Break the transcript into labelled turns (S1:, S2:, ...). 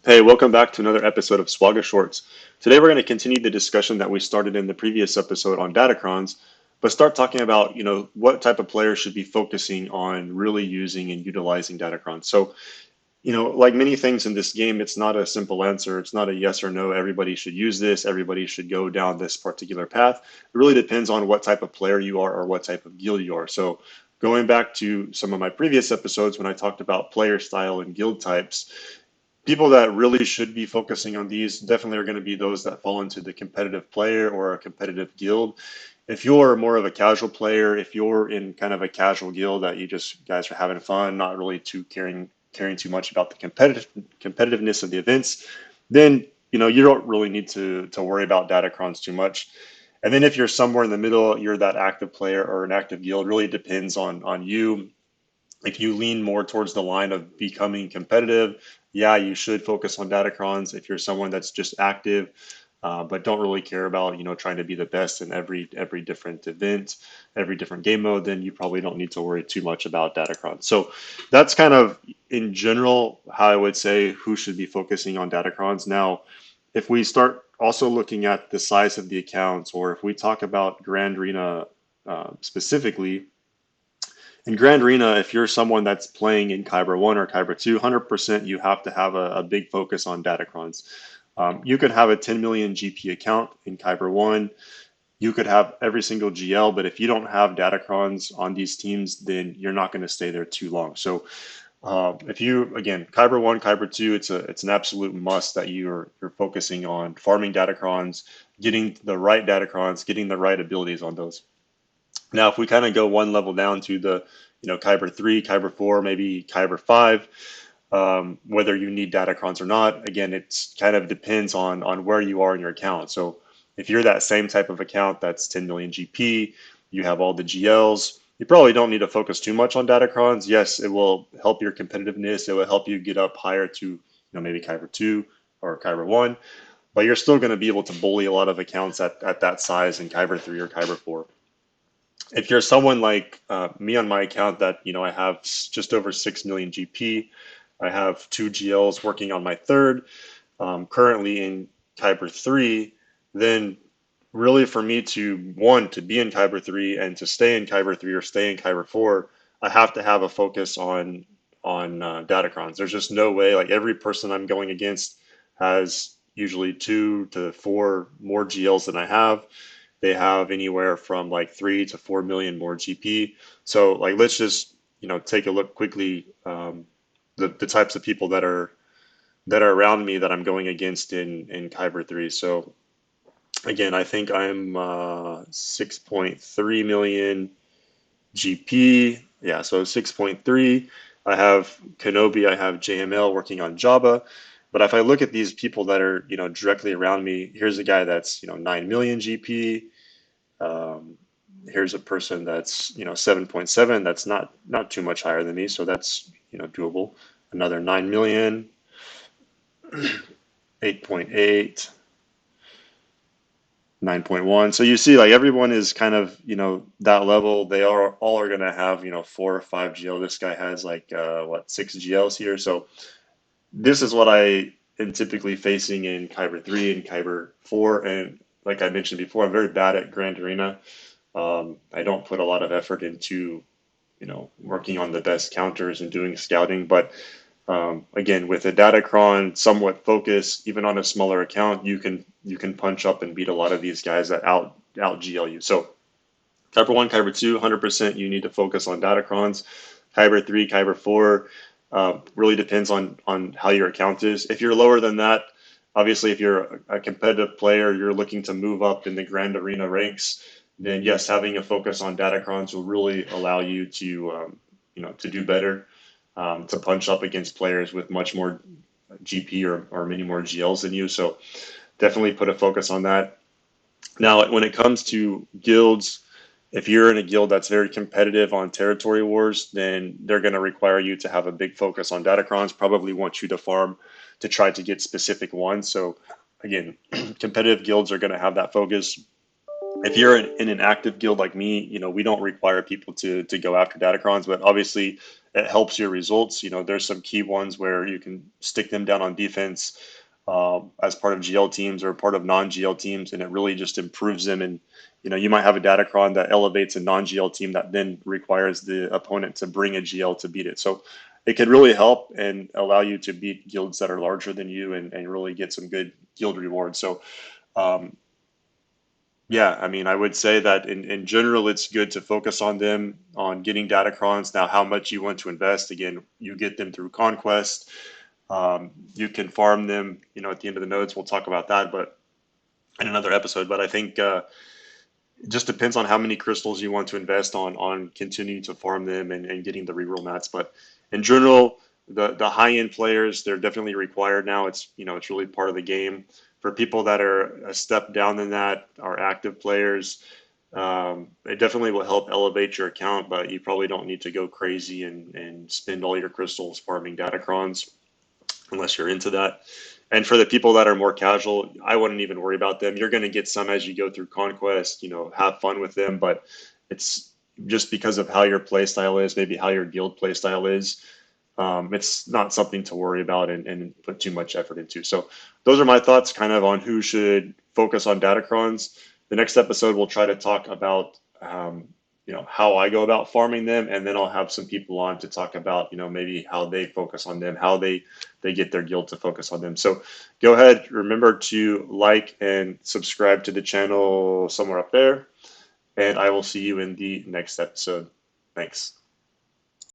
S1: Hey, welcome back to another episode of SWGOH Shorts. Today we're going to continue the discussion that we started in the previous episode on Datacrons, but start talking about, what type of players should be focusing on really using and utilizing Datacrons. So, like many things in this game, it's not a simple answer. It's not a yes or no. Everybody should use this. Everybody should go down this particular path. It really depends on what type of player you are or what type of guild you are. So, going back to some of my previous episodes when I talked about player style and guild types, people that really should be focusing on these definitely are going to be those that fall into the competitive player or a competitive guild. If you're more of a casual player, if you're in kind of a casual guild that you just guys are having fun, not really too caring too much about the competitiveness of the events, then you don't really need to worry about datacrons too much. And then if you're somewhere in the middle, you're that active player or an active guild, really depends on you. If you lean more towards the line of becoming competitive, yeah, you should focus on datacrons. If you're someone that's just active, but don't really care about trying to be the best in every different event, every different game mode, then you probably don't need to worry too much about datacrons. So that's kind of in general how I would say who should be focusing on datacrons. Now, if we start also looking at the size of the accounts, or if we talk about Grand Arena specifically, in Grand Arena, if you're someone that's playing in Kyber 1 or Kyber 2, 100% you have to have a big focus on Datacrons. You could have a 10 million GP account in Kyber 1. You could have every single GL, but if you don't have Datacrons on these teams, then you're not going to stay there too long. So if you, again, Kyber 1, Kyber 2, it's an absolute must that you're focusing on farming Datacrons, getting the right Datacrons, getting the right abilities on those. Now, if we kind of go one level down to the, Kyber 3, Kyber 4, maybe Kyber 5, whether you need Datacrons or not, again, it's kind of depends on where you are in your account. So if you're that same type of account that's 10 million GP, you have all the GLs, you probably don't need to focus too much on Datacrons. Yes, it will help your competitiveness. It will help you get up higher to, maybe Kyber 2 or Kyber 1, but you're still going to be able to bully a lot of accounts at that size in Kyber 3 or Kyber 4. If you're someone like me on my account that I have just over 6 million GP, I have two GLs working on my third, currently in Kyber 3, then really for me to one to be in Kyber 3 and to stay in Kyber 3 or stay in Kyber 4, I have to have a focus on Datacrons. There's just no way. Like every person I'm going against has usually 2 to 4 more GLs than I have. They have anywhere from like 3 to 4 million more GP. So like let's just take a look quickly, the types of people that are around me that I'm going against in Kyber 3. So again, I think I'm 6.3 million GP. Yeah, so 6.3. I have Kenobi, I have JML working on Java. But if I look at these people that are, directly around me, here's a guy that's, 9 million GP. Um, Here's a person that's 7.7. That's not too much higher than me, so that's doable. Another 9 million, 8.8, 9.1. So you see, like everyone is kind of that level. They are all are gonna have 4 or 5 GL. This guy has like what 6 GLs here. So this is what I am typically facing in Kyber 3 and Kyber 4. And like I mentioned before, I'm very bad at Grand Arena. I don't put a lot of effort into, working on the best counters and doing scouting. But again, with a Datacron somewhat focus, even on a smaller account, you can punch up and beat a lot of these guys that out GL you. So Kyber 1, Kyber 2, 100% you need to focus on Datacrons. Kyber 3, Kyber 4 really depends on how your account is. If you're lower than that, obviously, if you're a competitive player, you're looking to move up in the Grand Arena ranks, then yes, having a focus on Datacrons will really allow you to to do better, to punch up against players with much more GP or many more GLs than you. So definitely put a focus on that. Now, when it comes to guilds, if you're in a guild that's very competitive on territory wars, then they're going to require you to have a big focus on Datacrons, probably want you to farm to try to get specific ones. So again, competitive guilds are going to have that focus. If you're in an active guild like me, we don't require people to go after Datacrons, but obviously it helps your results. There's some key ones where you can stick them down on defense as part of GL teams or part of non-GL teams, and it really just improves them. And you might have a Datacron that elevates a non-GL team that then requires the opponent to bring a GL to beat it. So it could really help and allow you to beat guilds that are larger than you and really get some good guild rewards. So um, yeah, I mean, I would say that in general, it's good to focus on them, on getting Datacrons. Now, how much you want to invest, again, you get them through Conquest. You can farm them, at the end of the nodes. We'll talk about that, but in another episode. But I think it just depends on how many crystals you want to invest on continuing to farm them and getting the reroll mats. But in general, the high end players, they're definitely required now. It's really part of the game. For people that are a step down than that, are active players, it definitely will help elevate your account, but you probably don't need to go crazy and spend all your crystals farming Datacrons unless you're into that. And for the people that are more casual, I wouldn't even worry about them. You're going to get some as you go through Conquest, have fun with them, but it's just because of how your play style is, maybe how your guild play style is. It's not something to worry about and put too much effort into. So those are my thoughts kind of on who should focus on Datacrons. The next episode, we'll try to talk about how I go about farming them, and then I'll have some people on to talk about maybe how they focus on them, how they get their guild to focus on them. So go ahead, remember to like and subscribe to the channel somewhere up there, and I will see you in the next episode. Thanks.